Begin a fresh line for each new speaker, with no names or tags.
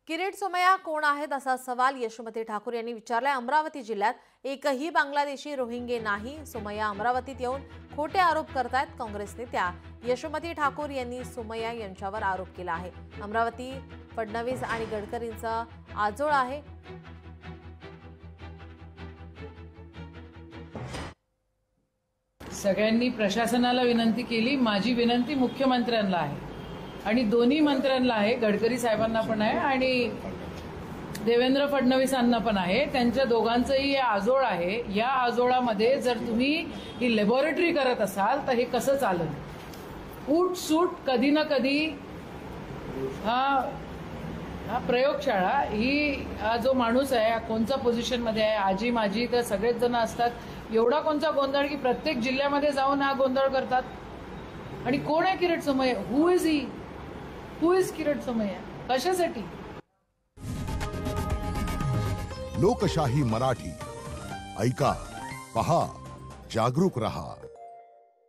किरीट सोमय्या कोण आहेत असा सवाल यशोमती ठाकूर यांनी विचारलाय। अमरावती जिल्ह्यात एकही बांगलादेशी रोहिंगे नाही। सोमय्या अमरावतीत येऊन खोटे आरोप करतायत। काँग्रेस नेत्या यशोमती ठाकूर यांनी सोमय्या यांच्यावर आरोप केला आहे। अमरावती फडणवीस आणि गडकरींचा आजोळ आहे।
सगळ्यांनी प्रशासनाला विनंती केली। माझी विनंती मुख्यमंत्र्यांना आहे आणि दोन्ही मंत्र्यांना आहे, गडकरी साहेबांना पण आहे आणि देवेंद्र फडणवीसांना पण आहे। त्यांच्या दोघांचंही आजोळ आहे। या आजोळामध्ये जर तुम्ही ही लॅबोरेटरी करत असाल तर हे कसं चालेल? उठ सूट कधी ना कधी हा प्रयोगशाळा ही हा जो माणूस आहे कोणत्या पोझिशनमध्ये आहे, आजी माझी तर सगळेच जण असतात। एवढा कोणता गोंधळ की प्रत्येक जिल्ह्यामध्ये जाऊन हा गोंधळ करतात। आणि कोण आहे Kirit Somaiya? Who is he? Who is Kirit Somaiya? कशासाठी?
लोकशाही मराठी ऐका, पहा, जागरूक रहा।